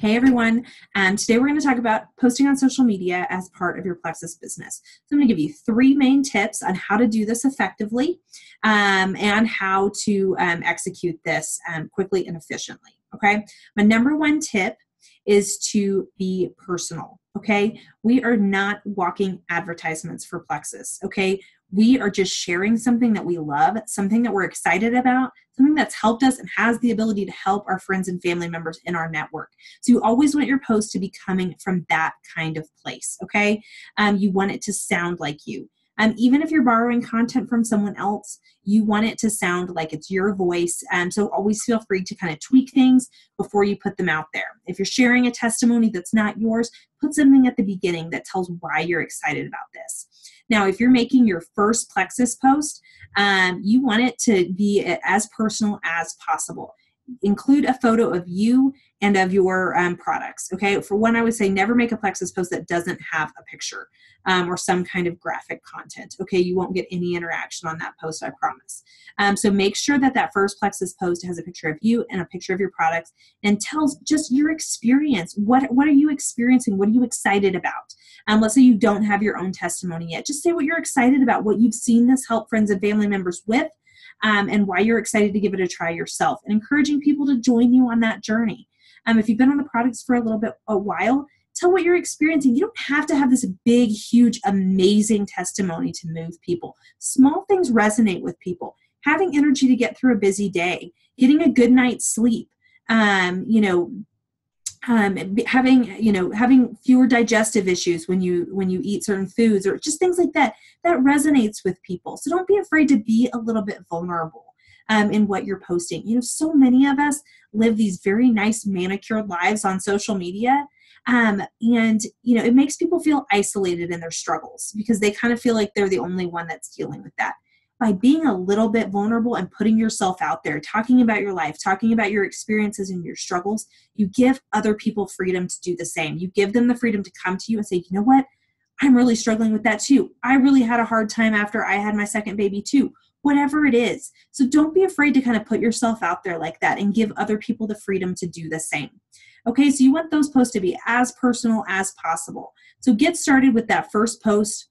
Hey everyone, today we're going to talk about posting on social media as part of your Plexus business. So I'm going to give you 3 main tips on how to do this effectively and how to execute this quickly and efficiently, okay? My number 1 tip is to be personal, okay? We are not walking advertisements for Plexus, okay? We are just sharing something that we love, something that we're excited about, something that's helped us and has the ability to help our friends and family members in our network. So you always want your post to be coming from that kind of place, okay? You want it to sound like you. Even if you're borrowing content from someone else, you want it to sound like it's your voice. So always feel free to kind of tweak things before you put them out there. If you're sharing a testimony that's not yours, put something at the beginning that tells why you're excited about this. Now, if you're making your first Plexus post, you want it to be as personal as possible. Include a photo of you and of your products, okay? For one, I would say never make a Plexus post that doesn't have a picture or some kind of graphic content, okay? You won't get any interaction on that post, I promise. So make sure that that first Plexus post has a picture of you and a picture of your products and tells just your experience. What are you experiencing? What are you excited about? Let's say you don't have your own testimony yet. Just say what you're excited about, what you've seen this help friends and family members with, and why you're excited to give it a try yourself, and encouraging people to join you on that journey. If you've been on the products for a while, tell what you're experiencing. You don't have to have this big, huge, amazing testimony to move people. Small things resonate with people. Having energy to get through a busy day, getting a good night's sleep, having fewer digestive issues when you eat certain foods, or just things like that resonates with people. So don't be afraid to be a little bit vulnerable in what you're posting. So many of us live these very nice manicured lives on social media, and it makes people feel isolated in their struggles because they kind of feel like they're the only one that's dealing with that. By being a little bit vulnerable and putting yourself out there, talking about your life, talking about your experiences and your struggles, you give other people freedom to do the same. You give them the freedom to come to you and say, you know what? I'm really struggling with that too. I really had a hard time after I had my second baby too. Whatever it is. So don't be afraid to kind of put yourself out there like that and give other people the freedom to do the same. Okay, so you want those posts to be as personal as possible. So get started with that first post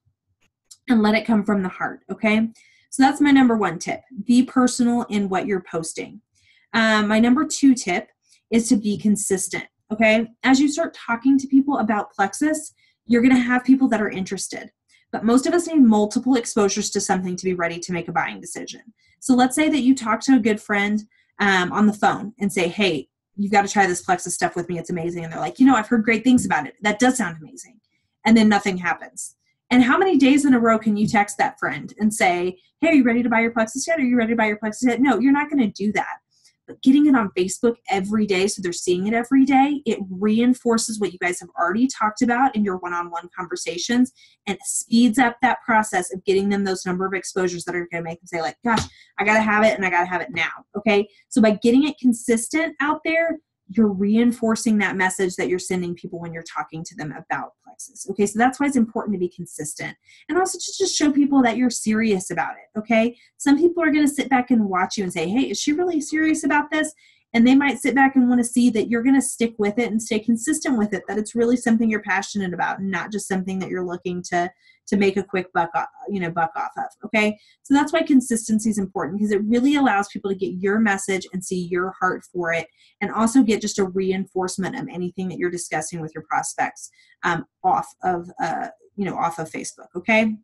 and let it come from the heart, okay? So that's my number 1 tip. Be personal in what you're posting. My number 2 tip is to be consistent, okay? As you start talking to people about Plexus, you're going to have people that are interested. But most of us need multiple exposures to something to be ready to make a buying decision. So let's say that you talk to a good friend on the phone and say, hey, you've got to try this Plexus stuff with me. It's amazing. And they're like, I've heard great things about it. That does sound amazing. And then nothing happens. And how many days in a row can you text that friend and say, hey, are you ready to buy your Plexus yet? Are you ready to buy your Plexus yet? No, you're not going to do that. But getting it on Facebook every day so they're seeing it every day, it reinforces what you guys have already talked about in your one-on-one conversations, and it speeds up that process of getting them those number of exposures that are going to make them say like, gosh, I got to have it and I got to have it now. Okay. So by getting it consistent out there, you're reinforcing that message that you're sending people when you're talking to them about Plexus. Okay, so that's why it's important to be consistent. And also to just show people that you're serious about it, okay? Some people are going to sit back and watch you and say, hey, is she really serious about this? And they might sit back and want to see that you're going to stick with it and stay consistent with it, that it's really something you're passionate about and not just something that you're looking to make a quick buck off of, okay? So that's why consistency is important, because it really allows people to get your message and see your heart for it, and also get just a reinforcement of anything that you're discussing with your prospects off of Facebook, okay?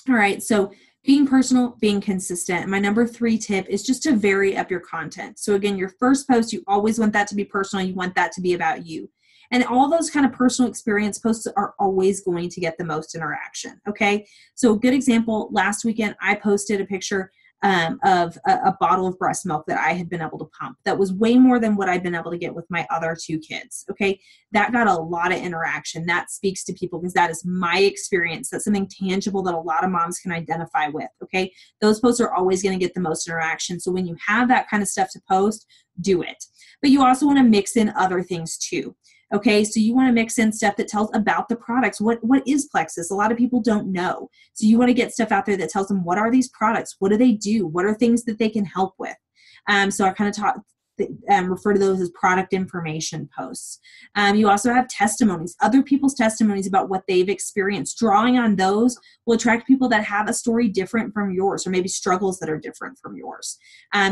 All right, so being personal, being consistent. And my number 3 tip is just to vary up your content. So again, your first post, you always want that to be personal. You want that to be about you. And all those kind of personal experience posts are always going to get the most interaction, okay? So a good example, last weekend, I posted a picture of a bottle of breast milk that I had been able to pump. That was way more than what I'd been able to get with my other 2 kids, okay? That got a lot of interaction. That speaks to people because that is my experience. That's something tangible that a lot of moms can identify with, okay? Those posts are always going to get the most interaction. So when you have that kind of stuff to post, do it. But you also want to mix in other things too. Okay, so you want to mix in stuff that tells about the products. What is Plexus? A lot of people don't know. So you want to get stuff out there that tells them, what are these products? What do they do? What are things that they can help with? So I kind of refer to those as product information posts. You also have testimonies, other people's testimonies about what they've experienced. Drawing on those will attract people that have a story different from yours, or maybe struggles that are different from yours.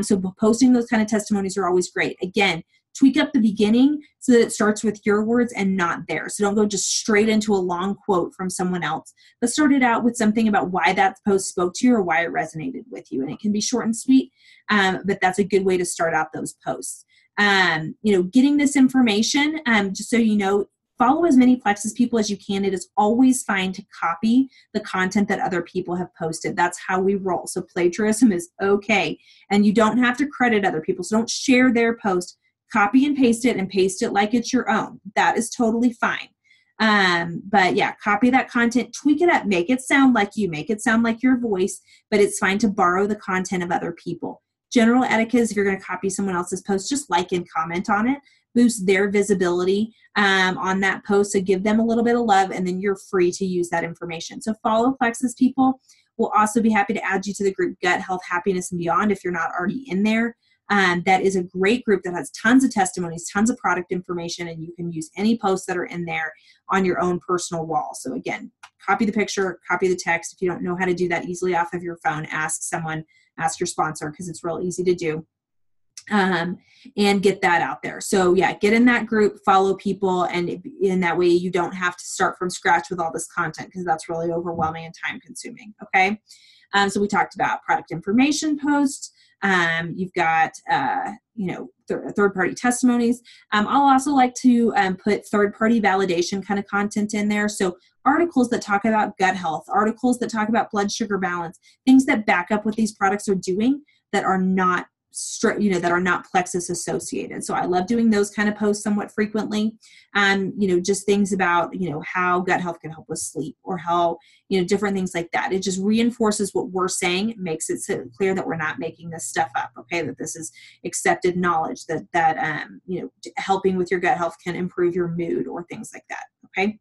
So posting those kind of testimonies are always great. Again, tweak up the beginning so that it starts with your words and not theirs. So don't go just straight into a long quote from someone else, but start it out with something about why that post spoke to you or why it resonated with you. And it can be short and sweet, but that's a good way to start out those posts. Getting this information, just so you know, follow as many Plexus people as you can. It is always fine to copy the content that other people have posted. That's how we roll. So plagiarism is okay. And you don't have to credit other people. So don't share their post. Copy and paste it like it's your own. That is totally fine. But yeah, copy that content, tweak it up, make it sound like you, make it sound like your voice, but it's fine to borrow the content of other people. General etiquette is if you're going to copy someone else's post, just like and comment on it, boost their visibility on that post. So give them a little bit of love, and then you're free to use that information. So follow Plexus people. We'll also be happy to add you to the group Gut Health, Happiness, and Beyond if you're not already in there. That is a great group that has tons of testimonies, tons of product information, and you can use any posts that are in there on your own personal wall. So again, copy the picture, copy the text. If you don't know how to do that easily off of your phone, ask someone, ask your sponsor, because it's real easy to do, and get that out there. So yeah, get in that group, follow people, and in that way you don't have to start from scratch with all this content, because that's really overwhelming and time consuming. Okay. So we talked about product information posts. You've got, third-party testimonies. I'll also like to put third-party validation kind of content in there. So articles that talk about gut health, articles that talk about blood sugar balance, things that back up what these products are doing that are not that are not Plexus associated. So I love doing those kind of posts somewhat frequently. Just things about, how gut health can help with sleep, or how, different things like that. It just reinforces what we're saying, makes it so clear that we're not making this stuff up. Okay. That this is accepted knowledge, that helping with your gut health can improve your mood or things like that. Okay.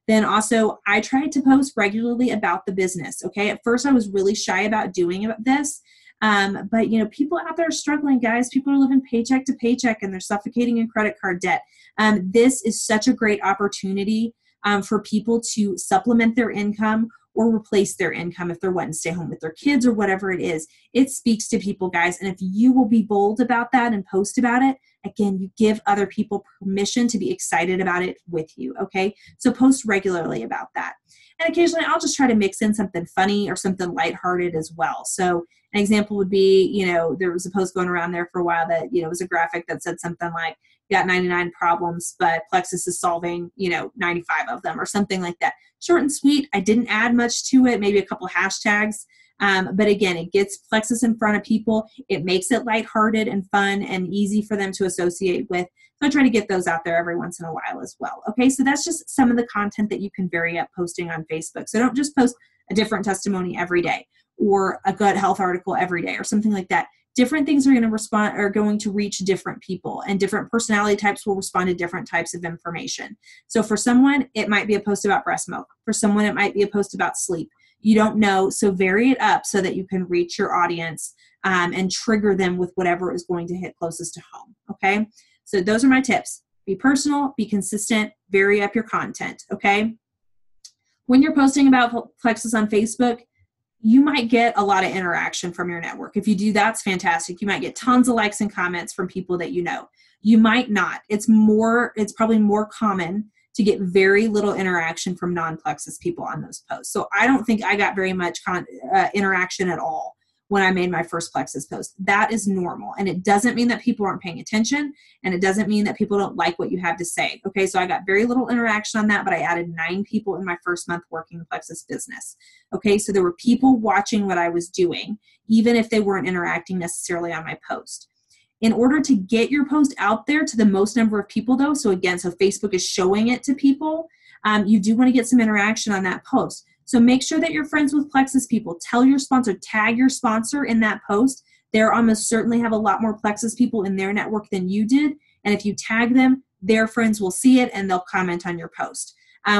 Then also I tried to post regularly about the business. Okay. At first I was really shy about doing this. But people out there are struggling, guys. People are living paycheck to paycheck, and they're suffocating in credit card debt. This is such a great opportunity for people to supplement their income or replace their income if they're wanting to stay home with their kids or whatever it is. It speaks to people, guys. And if you will be bold about that and post about it, again, you give other people permission to be excited about it with you. Okay. So post regularly about that. And occasionally I'll just try to mix in something funny or something lighthearted as well. So an example would be, there was a post going around there for a while that, it was a graphic that said something like, you got 99 problems, but Plexus is solving, 95 of them, or something like that. Short and sweet. I didn't add much to it, maybe a couple hashtags. But again, it gets Plexus in front of people. It makes it lighthearted and fun and easy for them to associate with. So I try to get those out there every once in a while as well. Okay, so that's just some of the content that you can vary up posting on Facebook. So don't just post a different testimony every day, or a gut health article every day, or something like that. Different things are going to reach different people, and different personality types will respond to different types of information. So for someone, it might be a post about breast milk. For someone, it might be a post about sleep. You don't know, so vary it up so that you can reach your audience and trigger them with whatever is going to hit closest to home. Okay, so those are my tips. Be personal, be consistent, vary up your content. Okay, when you're posting about Plexus on Facebook, you might get a lot of interaction from your network. If you do, that's fantastic. You might get tons of likes and comments from people that you know. You might not. It's probably more common to get very little interaction from non-Plexus people on those posts. So I don't think I got very much interaction at all when I made my first Plexus post. That is normal. And it doesn't mean that people aren't paying attention, and it doesn't mean that people don't like what you have to say. Okay, so I got very little interaction on that, but I added 9 people in my first month working the Plexus business. Okay, so there were people watching what I was doing, even if they weren't interacting necessarily on my post. In order to get your post out there to the most number of people though, so Facebook is showing it to people, you do want to get some interaction on that post. So make sure that you're friends with Plexus people. Tell your sponsor, tag your sponsor in that post. They almost certainly have a lot more Plexus people in their network than you did. And if you tag them, their friends will see it and they'll comment on your post.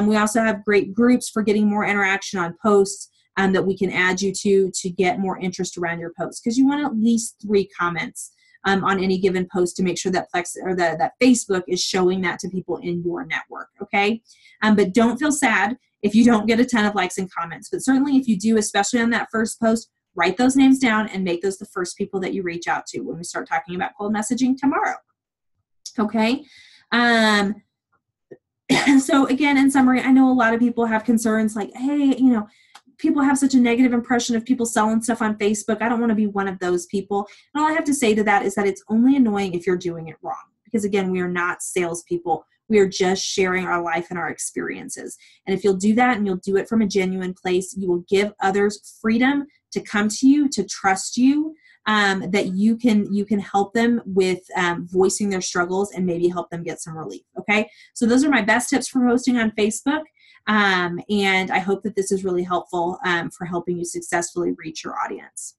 We also have great groups for getting more interaction on posts that we can add you to get more interest around your post, because you want at least 3 comments on any given post to make sure that that Facebook is showing that to people in your network. Okay. But don't feel sad if you don't get a ton of likes and comments, but certainly if you do, especially on that first post, write those names down and make those the first people that you reach out to when we start talking about cold messaging tomorrow. Okay. So again, in summary, I know a lot of people have concerns like, hey, people have such a negative impression of people selling stuff on Facebook. I don't want to be one of those people. And all I have to say to that is that it's only annoying if you're doing it wrong. Because again, we are not salespeople. We are just sharing our life and our experiences. And if you'll do that and you'll do it from a genuine place, you will give others freedom to come to you, to trust you, that you can help them with voicing their struggles and maybe help them get some relief. Okay. So those are my best tips for posting on Facebook. And I hope that this is really helpful for helping you successfully reach your audience.